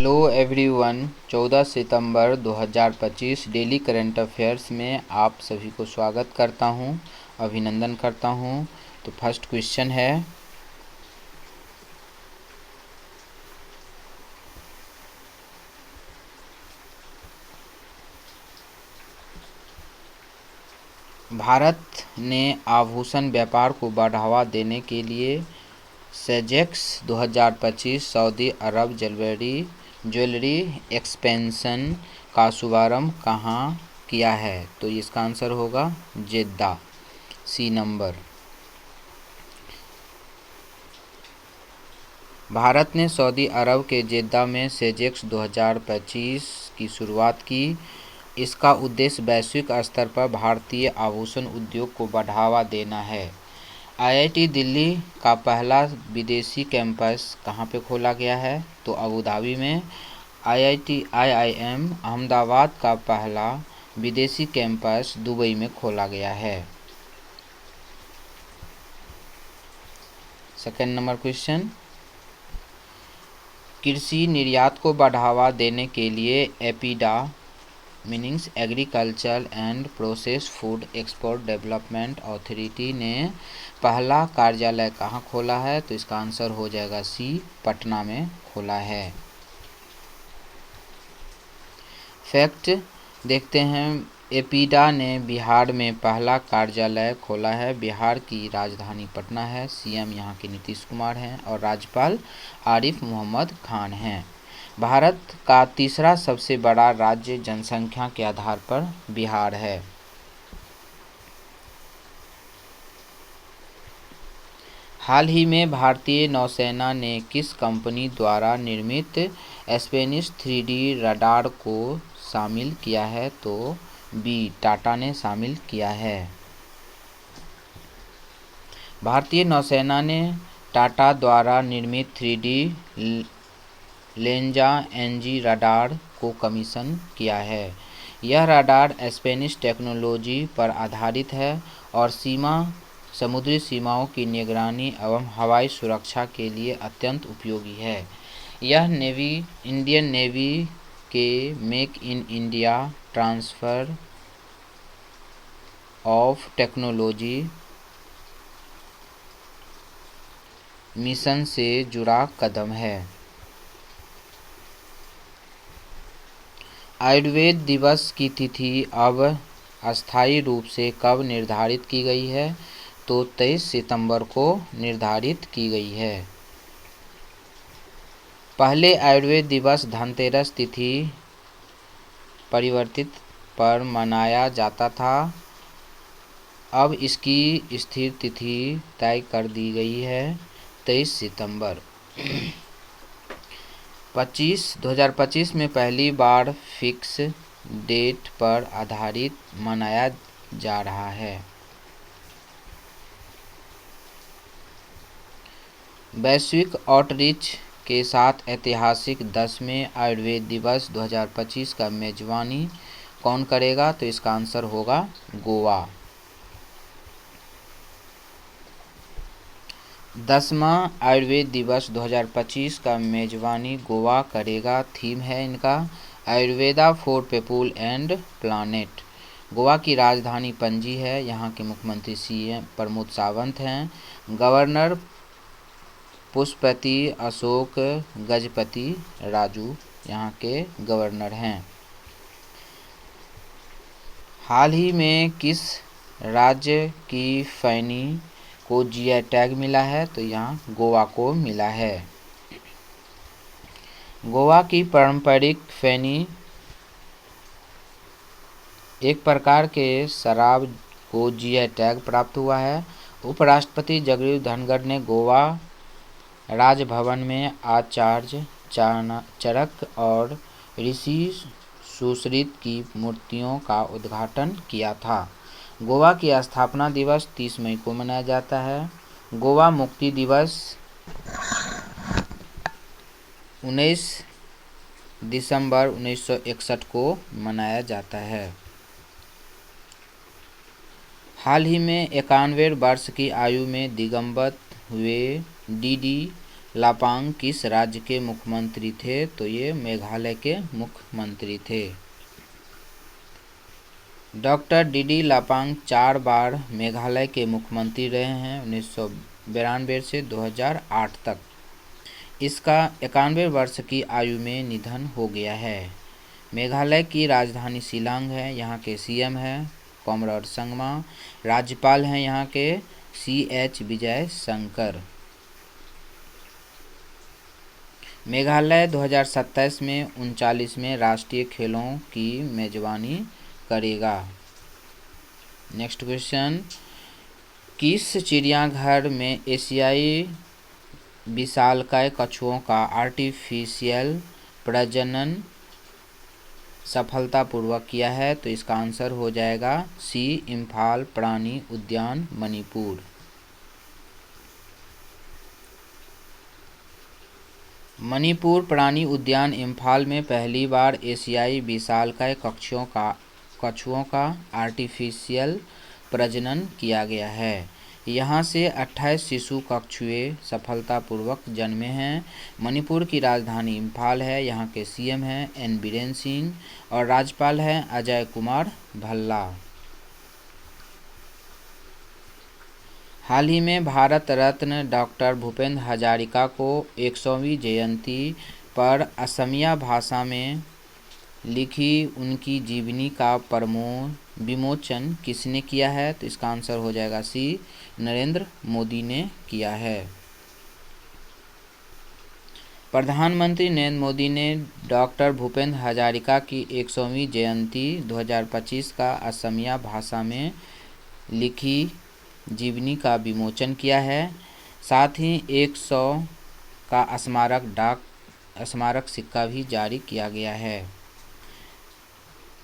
Hello everyone. 14 सितंबर 2025 daily current affairs में आप सभी को स्वागत करता हूं, अभिनंदन करता हूं। तो फर्स्ट क्वेश्चन है, भारत ने आभूषण व्यापार को बढ़ावा देने के लिए सेजेक्स 2025 सऊदी अरब ज्वेलरी एक्सपेंशन का शुभारंभ कहाँ किया है? तो इसका आंसर होगा जेद्दा, सी नंबर। भारत ने सऊदी अरब के जेद्दा में सेजेक्स 2025 की शुरुआत की। इसका उद्देश्य वैश्विक स्तर पर भारतीय आभूषण उद्योग को बढ़ावा देना है। आईआईटी दिल्ली का पहला विदेशी कैंपस कहाँ पे खोला गया है? तो अबू धाबी में। आईआईएम अहमदाबाद का पहला विदेशी कैंपस दुबई में खोला गया है। सेकंड नंबर क्वेश्चन, कृषि निर्यात को बढ़ावा देने के लिए APEDA meanings agriculture and process food export development authority ने पहला कार्यालय कहाँ खोला है? तो इसका आंसर हो जाएगा सी, पटना में खोला है। फैक्ट देखते हैं, एपीडा ने बिहार में पहला कार्यालय खोला है। बिहार की राजधानी पटना है। सीएम यहाँ के नीतीश कुमार हैं और राज्यपाल आरिफ मोहम्मद खान हैं। भारत का तीसरा सबसे बड़ा राज्य जनसंख्या के आधार पर बिहार है। हाल ही में भारतीय नौसेना ने किस कंपनी द्वारा निर्मित स्पेनिश 3D रडार को शामिल किया है? तो बी, टाटा ने शामिल किया है। भारतीय नौसेना ने टाटा द्वारा निर्मित 3D लेंजा एनजी रडार को कमीशन किया है। यह रडार स्पेनिश टेक्नोलॉजी पर आधारित है और समुद्री सीमाओं की निगरानी एवं हवाई सुरक्षा के लिए अत्यंत उपयोगी है। यह इंडियन नेवी के make in India transfer of technology mission से जुड़ा कदम है। आयुर्वेद दिवस की तिथि अब अस्थायी रूप से कब निर्धारित की गई है? तो 23 सितंबर को निर्धारित की गई है। पहले आयुर्वेद दिवस धनतेरस तिथि परिवर्तित पर मनाया जाता था। अब इसकी स्थिर तिथि तय कर दी गई है 23 सितंबर। 2025 में पहली बार फिक्स डेट पर आधारित मनाया जा रहा है। वैश्विक आउटरीच के साथ ऐतिहासिक 10वें आयुर्वेद दिवस 2025 का मेजबानी कौन करेगा? तो इसका आंसर होगा गोवा। 10वां आयुर्वेद दिवस 2025 का मेजबानी गोवा करेगा। थीम है इनका Ayurveda for people and planet. Goa की राजधानी पणजी है। यहाँ के मुख्यमंत्री सीएम प्रमोद सावंत हैं। गवर्नर पुष्पति अशोक गजपति राजू यहाँ के गवर्नर हैं। हाल ही में किस राज्य की फैनी को जीआई टैग मिला है? तो यहाँ गोवा को मिला है। गोवा की पारंपरिक फैनी एक प्रकार के शराब को जीआई टैग प्राप्त हुआ है। उपराष्ट्रपति जगदीप धनखड़ ने गोवा राजभवन में आचार्य चरक और ऋषि सुश्रुत की मूर्तियों का उद्घाटन किया था। गोवा की स्थापना दिवस 30 मई को मनाया जाता है। गोवा मुक्ति दिवस 19 दिसंबर 1961 को मनाया जाता है। हाल ही में 91 वर्ष की आयु में दिवंगत हुए डीडी लापांग किस राज्य के मुख्यमंत्री थे? तो ये मेघालय के मुख्यमंत्री थे। डॉक्टर डी लापांग 4 बार मेघालय के मुख्यमंत्री रहे हैं, 1992 से 2008 तक। इसका 91 वर्ष की आयु में निधन हो गया है। मेघालय की राजधानी शिलांग है। यहाँ के सीएम हैं कॉमरेड संगमा। राज्यपाल हैं यहाँ के CH विजय शंकर। मेघालय 2027 में 39वें राष्ट्रीय खेलों की मेजबानी करेगा। नेक्स्ट क्वेश्चन, किस चिड़ियाघर में एशियाई विशालकाय कछुओं का आर्टिफिशियल प्रजनन सफलतापूर्वक किया है? तो इसका आंसर हो जाएगा सी, इम्फाल प्राणी उद्यान, मणिपुर। मणिपुर प्राणी उद्यान इम्फाल में पहली बार एशियाई विशालकाय कछुओं का आर्टिफिशियल प्रजनन किया गया है। यहाँ से 28 शिशु कछुए सफलतापूर्वक जन्मे हैं। मणिपुर की राजधानी इम्फाल है। यहाँ के सीएम हैं एन बीरेन सिंह और राज्यपाल हैं अजय कुमार भल्ला। हाल ही में भारत रत्न डॉक्टर भूपेंद्र हजारिका को 100वीं जयंती पर असमिया भाषा में लिखी उनकी जीवनी का विमोचन किसने किया है? तो इसका आंसर हो जाएगा सी, नरेंद्र मोदी ने किया है। प्रधानमंत्री नरेंद्र मोदी ने डॉक्टर भूपेंद्र हजारिका की 100वीं जयंती 2025 का असमिया भाषा में लिखी जीवनी का विमोचन किया है। साथ ही 100 का स्मारक सिक्का भी जारी किया गया है।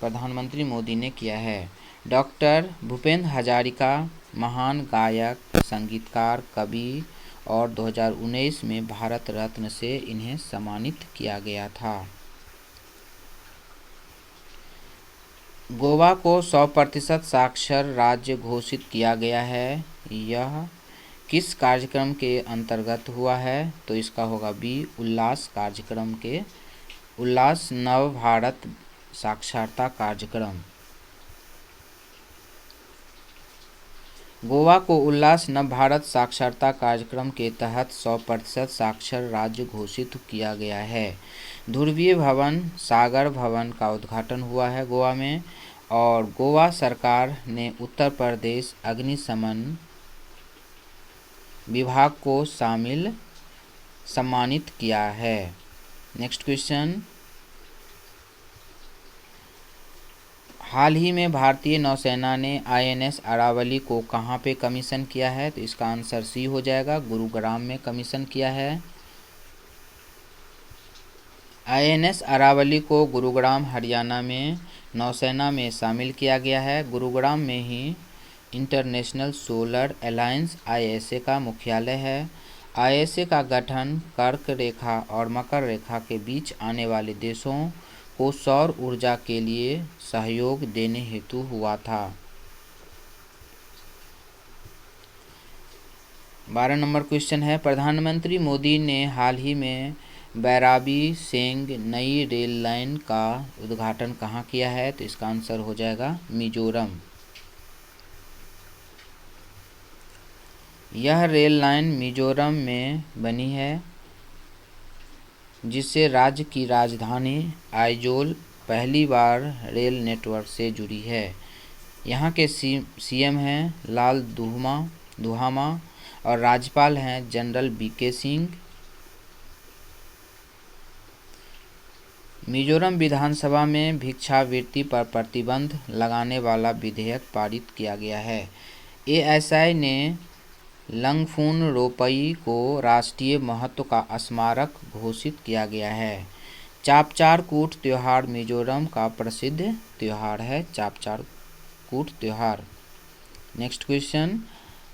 प्रधानमंत्री मोदी ने किया है। डॉक्टर भूपेंद्र हजारिका महान गायक, संगीतकार, कवि और 2019 में भारत रत्न से इन्हें सम्मानित किया गया था। गोवा को 100% साक्षर राज्य घोषित किया गया है। यह किस कार्यक्रम के अंतर्गत हुआ है? तो इसका होगा बी, उल्लास कार्यक्रम के उल्लास नव भारत साक्षरता कार्यक्रम। गोवा को उल्लास नव भारत साक्षरता कार्यक्रम के तहत 100% साक्षर राज्य घोषित किया गया है। ध्रुवीय भवन, सागर भवन का उद्घाटन हुआ है गोवा में और गोवा सरकार ने उत्तर प्रदेश अग्निशमन विभाग को सम्मानित किया है। नेक्स्ट क्वेश्चन, हाल ही में भारतीय नौसेना ने INS अरावली को कहां पे कमीशन किया है? तो इसका आंसर सी हो जाएगा, गुरुग्राम में कमीशन किया है। INS अरावली को गुरुग्राम हरियाणा में नौसेना में शामिल किया गया है। गुरुग्राम में ही इंटरनेशनल सोलर अलायंस ISA का मुख्यालय है। ISA का गठन कर्क रेखा और मकर रेखा के बीच आने वाले देशों को सौर ऊर्जा के लिए सहयोग देने हेतु हुआ था। 12 नंबर क्वेश्चन है, प्रधानमंत्री मोदी ने हाल ही में बैराबी सेंग नई रेल लाइन का उद्घाटन कहाँ किया है? तो इसका आंसर हो जाएगा मिजोरम। यह रेल लाइन मिजोरम में बनी है जिससे राज्य की राजधानी आइजोल पहली बार रेल नेटवर्क से जुड़ी है। यहाँ के सीएम हैं लाल दुहामा और राज्यपाल हैं जनरल BK सिंह। मिजोरम विधानसभा में भिक्षावृत्ति पर प्रतिबंध लगाने वाला विधेयक पारित किया गया है। ASI ने लंगफुन रोपई को राष्ट्रीय महत्व का स्मारक घोषित किया गया है। चापचारकूट त्योहार मिजोरम का प्रसिद्ध त्योहार है। चापचारकूट त्योहार। नेक्स्ट क्वेश्चन,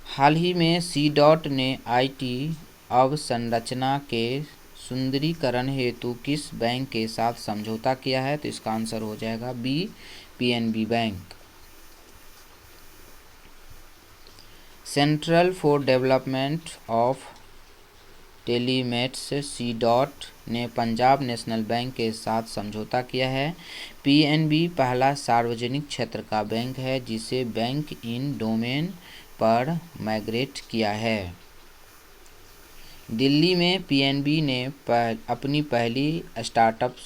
हाल ही में CDOT ने IT अवसंरचना के सुंदरीकरण हेतु किस बैंक के साथ समझौता किया है? तो इसका आंसर हो जाएगा B, PNB bank. Central for development of telematics C DOT ने पंजाब नेशनल बैंक के साथ समझौता किया है। पीएनबी पहला सार्वजनिक क्षेत्र का बैंक है जिसे बैंक इन डोमेन पर माइग्रेट किया है। दिल्ली में पीएनबी ने अपनी पहली स्टार्टअप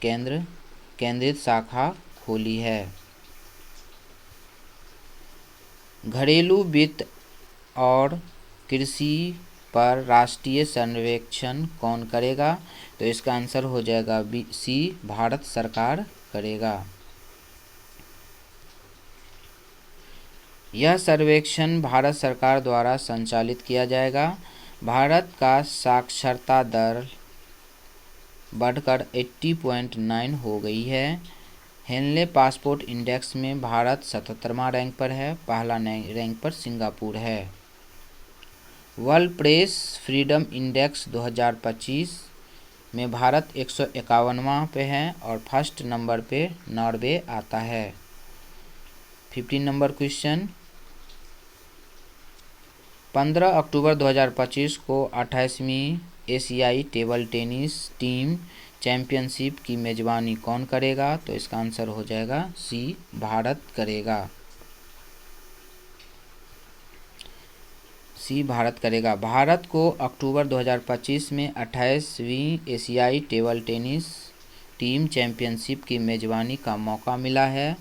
केंद्रित शाखा खोली है। घरेलू वित्त और कृषि पर राष्ट्रीय सर्वेक्षण कौन करेगा? तो इसका आंसर हो जाएगा सी, भारत सरकार करेगा। यह सर्वेक्षण भारत सरकार द्वारा संचालित किया जाएगा। भारत का साक्षरता दर बढ़कर 80.9 हो गई है। हेनले पासपोर्ट इंडेक्स में भारत 77वां रैंक पर है, पहला रैंक पर सिंगापुर है। वर्ल्ड प्रेस फ्रीडम इंडेक्स 2025 में भारत 151वां पे है और फर्स्ट नंबर पे नॉर्वे आता है। 15 नंबर क्वेश्चन, 15 अक्टूबर 2025 को 28वीं एशियाई टेबल टेनिस टीम चैंपियनशिप की मेजबानी कौन करेगा? तो इसका आंसर हो जाएगा सी, भारत करेगा। सी, भारत करेगा। भारत को अक्टूबर 2025 में 28वीं एशियाई टेबल टेनिस टीम चैंपियनशिप की मेजबानी का मौका मिला है।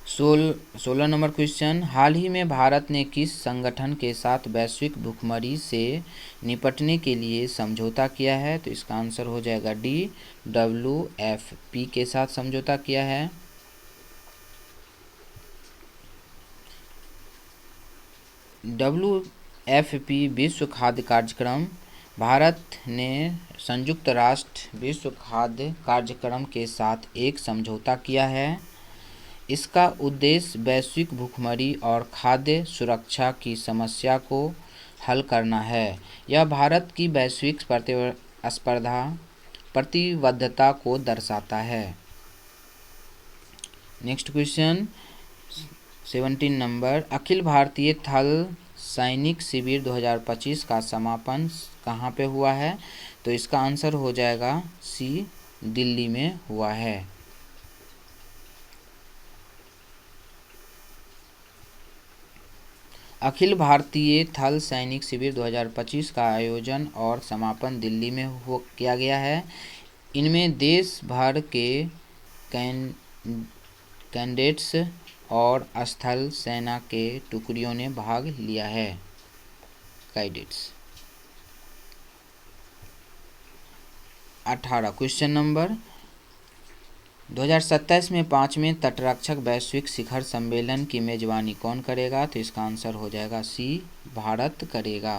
सोलह नंबर क्वेश्चन, हाल ही में भारत ने किस संगठन के साथ वैश्विक भुखमरी से निपटने के लिए समझौता किया है? तो इसका आंसर हो जाएगा डी, WFP के साथ समझौता किया है। WFP विश्व खाद्य कार्यक्रम, भारत ने संयुक्त राष्ट्र विश्व खाद्य कार्यक्रम के साथ एक समझौता किया है। इसका उद्देश्य वैश्विक भुखमरी और खाद्य सुरक्षा की समस्या को हल करना है। यह भारत की वैश्विक प्रतिबद्धता को दर्शाता है। Next question 17 number, Akhil Bharatiya थल सैनिक शिविर 2025 का समापन कहाँ पे हुआ है? तो इसका आंसर हो जाएगा सी, दिल्ली में हुआ है। अखिल भारतीय थल सैनिक शिविर 2025 का आयोजन और समापन दिल्ली में किया गया है। इनमें देश भर के कैडेट्स और स्थल सेना के टुकड़ियों ने भाग लिया है। कैडेट्स। 18 क्वेश्चन नंबर, 2027 में 5वें तटरक्षक वैश्विक शिखर सम्मेलन की मेजबानी कौन करेगा? तो इसका आंसर हो जाएगा सी, भारत करेगा।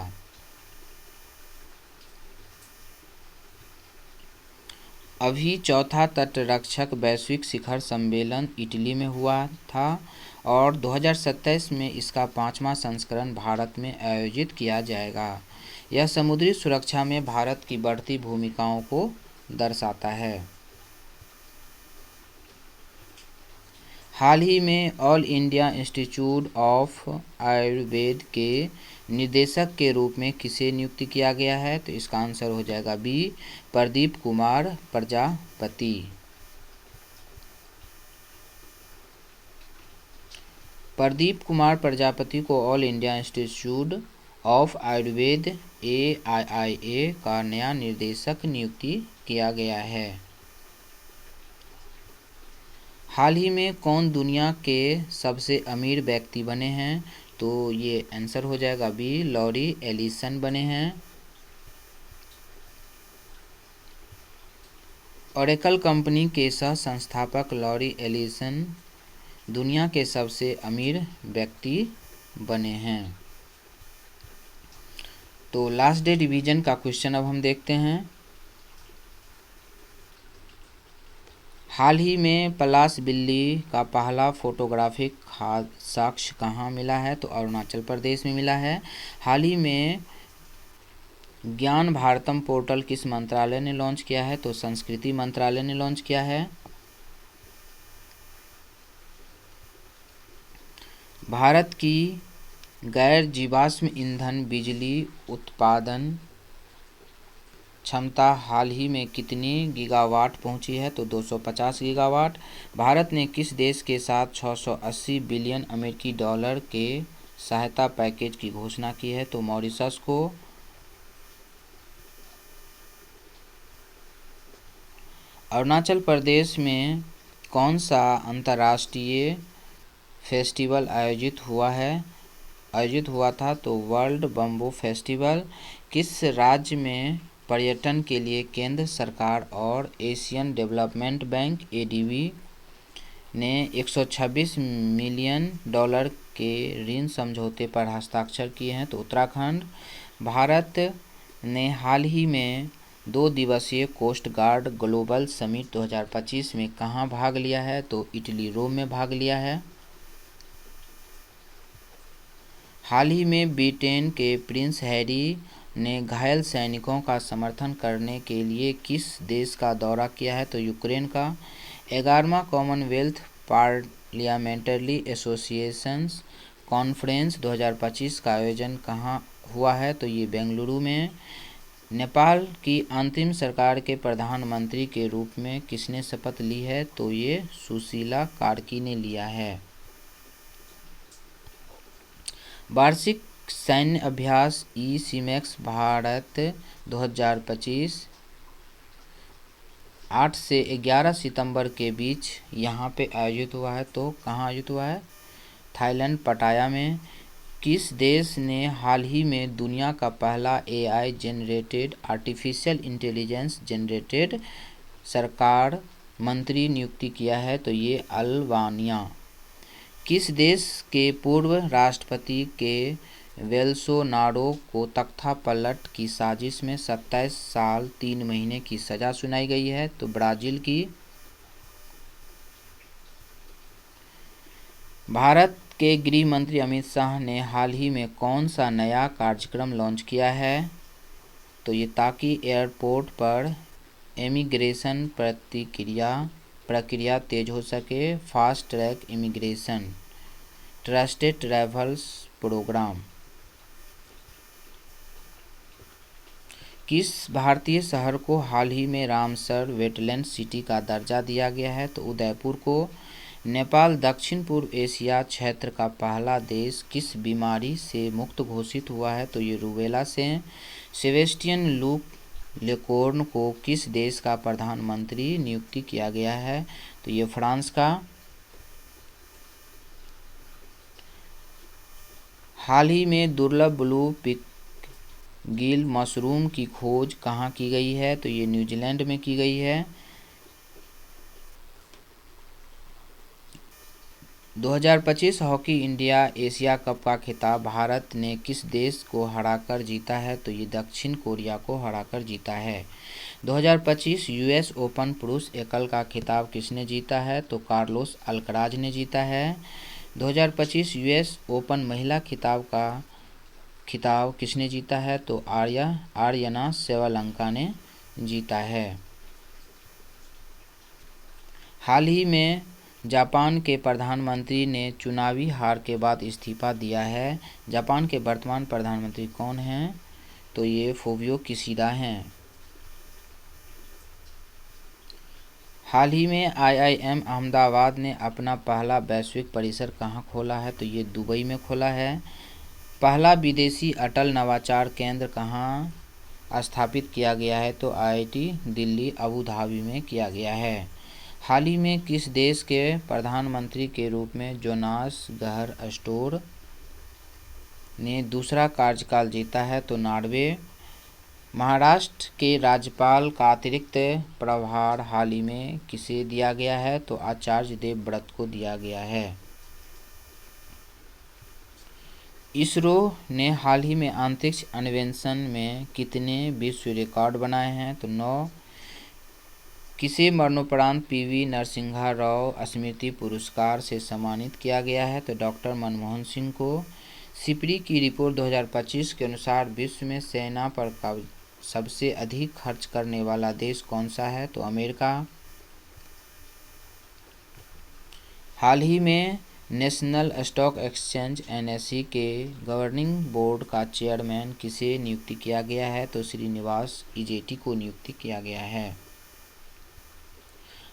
अभी चौथा तटरक्षक वैश्विक शिखर सम्मेलन इटली में हुआ था और 2027 में इसका 5वां संस्करण भारत में आयोजित किया जाएगा। यह समुद्री सुरक्षा में भारत की बढ़ती भूमिकाओं को दर्शाता है। हाल ही में all India institute of Ayurveda के निदेशक के रूप में किसे नियुक्त किया गया है? तो इसका आंसर हो जाएगा बी, प्रदीप कुमार प्रजापति। प्रदीप कुमार प्रजापति को all India institute of Ayurveda AIIA का नया निदेशक नियुक्ति किया गया है। हाल ही में कौन दुनिया के सबसे अमीर व्यक्ति बने हैं? तो ये आंसर हो जाएगा बी, लॉरी एलिसन बने हैं। ओरेकल कंपनी के सह संस्थापक लॉरी एलिसन दुनिया के सबसे अमीर व्यक्ति बने हैं। तो लास्ट डे डिवीजन का क्वेश्चन अब हम देखते हैं। हाल ही में पलाश बिल्ली का पहला फोटोग्राफिक साक्ष्य कहाँ मिला है? तो अरुणाचल प्रदेश में मिला है। हाल ही में ज्ञान भारतम पोर्टल किस मंत्रालय ने लॉन्च किया है? तो संस्कृति मंत्रालय ने लॉन्च किया है। भारत की गैर जीवाश्म ईंधन बिजली उत्पादन क्षमता हाल ही में कितनी गीगावाट पहुंची है? तो 250 गीगावाट। भारत ने किस देश के साथ 680 बिलियन अमेरिकी डॉलर के सहायता पैकेज की घोषणा की है? तो मॉरिशस को। अरुणाचल प्रदेश में कौन सा अंतर्राष्ट्रीय फेस्टिवल आयोजित हुआ था? तो वर्ल्ड बम्बू फेस्टिवल। किस राज्य में पर्यटन के लिए केंद्र सरकार और एशियन डेवलपमेंट बैंक एडीबी ने 126 मिलियन डॉलर के ऋण समझौते पर हस्ताक्षर किए हैं? तो उत्तराखंड। भारत ने हाल ही में 2 दिवसीय कोस्ट गार्ड ग्लोबल समिट 2025 में कहाँ भाग लिया है? तो इटली रोम में भाग लिया है। हाल ही में ब्रिटेन के प्रिंस हैरी ने घायल सैनिकों का समर्थन करने के लिए किस देश का दौरा किया है? तो यूक्रेन का। 11वां कॉमनवेल्थ पार्लियामेंट्री एसोसिएशंस कॉन्फ्रेंस 2025 का आयोजन कहाँ हुआ है? तो ये बेंगलुरु में। नेपाल की अंतिम सरकार के प्रधानमंत्री के रूप में किसने शपथ ली है? तो ये सुशीला कार्की ने लिया है। वार्षिक सैन्य अभ्यास ई-सीमैक्स भारत 2025 8 से 11 सितंबर के बीच यहाँ पे आयोजित हुआ है। तो कहाँ आयोजित हुआ है? थाईलैंड पटाया में। किस देश ने हाल ही में दुनिया का पहला AI generated artificial intelligence generated सरकार मंत्री नियुक्ति किया है? तो ये अल्बानिया। किस देश के पूर्व राष्ट्रपति के बोल्सोनारो को तख्तापलट की साजिश में 27 साल 3 महीने की सजा सुनाई गई है? तो ब्राज़ील की। भारत के गृह मंत्री अमित शाह ने हाल ही में कौन सा नया कार्यक्रम लॉन्च किया है? तो ये ताकि एयरपोर्ट पर इमिग्रेशन प्रक्रिया तेज हो सके। Fast track immigration trusted travels programme. किस भारतीय शहर को हाल ही में रामसर वेटलैंड सिटी का दर्जा दिया गया है? तो उदयपुर को। नेपाल दक्षिण पूर्व एशिया क्षेत्र का पहला देश किस बीमारी से मुक्त घोषित हुआ है? तो ये रूबेला से। सेबेस्टियन लेकोर्न को किस देश का प्रधानमंत्री नियुक्ति किया गया है? तो ये फ्रांस का। हाल ही में दुर्लभ ब्लू पिक गिल मशरूम की खोज कहाँ की गई है? तो ये न्यूजीलैंड में की गई है। 2025 हॉकी इंडिया एशिया कप का खिताब भारत ने किस देश को हराकर जीता है? तो ये दक्षिण कोरिया को हराकर जीता है। 2025 यूएस ओपन पुरुष एकल का खिताब किसने जीता है? तो कार्लोस अल्कराज ने जीता है। 2025 यूएस ओपन महिला खिताब किसने जीता है? तो आर्यना सेवालंका ने जीता है। हाल ही में जापान के प्रधानमंत्री ने चुनावी हार के बाद इस्तीफा दिया है। जापान के वर्तमान प्रधानमंत्री कौन हैं? तो ये फुमियो किशिदा हैं। हाल ही में आईआईएम अहमदाबाद ने अपना पहला वैश्विक परिसर कहाँ खोला है? तो ये दुबई में खोला है। पहला विदेशी अटल नवाचार केंद्र कहाँ स्थापित किया गया है? तो आईआईटी दिल्ली अबू धाबी में किया गया है। हाल ही में किस देश के प्रधानमंत्री के रूप में जोनास गहर स्टोर ने दूसरा कार्यकाल जीता है? तो नॉर्वे। महाराष्ट्र के राज्यपाल का अतिरिक्त प्रभार हाल ही में किसे दिया गया है? तो आचार्य देवव्रत को दिया गया है। इसरो ने हाल ही में अंतरिक्ष अन्वेषण में कितने विश्व रिकॉर्ड बनाए हैं? तो 9। किसे मरणोपरांत पीवी नरसिम्हा राव स्मृति पुरस्कार से सम्मानित किया गया है? तो डॉक्टर मनमोहन सिंह को। सिपरी की रिपोर्ट 2025 के अनुसार विश्व में सेना पर सबसे अधिक खर्च करने वाला देश कौन सा है? तो अमेरिका। हाल ही में नेशनल स्टॉक एक्सचेंज NSE के गवर्निंग बोर्ड का चेयरमैन किसे नियुक्ति किया गया है? तो श्रीनिवास इजेटी को नियुक्ति किया गया है।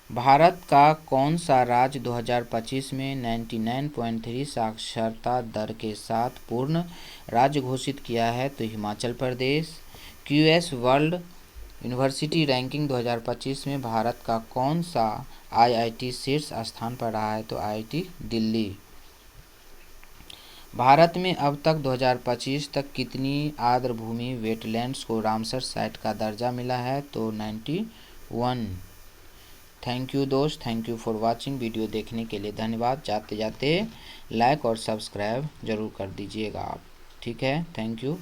भारत का कौन सा राज्य 2025 में 99.3 साक्षरता दर के साथ पूर्ण राज्य घोषित किया है? तो Himachal Pradesh. QS world university ranking 2025 में भारत का कौन सा IIT शीर्ष स्थान पर रहा है? तो IIT दिल्ली। भारत में अब तक 2025 तक कितनी आर्द्रभूमि वेटलैंड्स को रामसर साइट का दर्जा मिला है? तो 91। थैंक यू दोस्त, thank you for watching. Video देखने के लिए धन्यवाद। जाते जाते लाइक और सब्सक्राइब ज़रूर कर दीजिएगा आप, ठीक है। Thank you.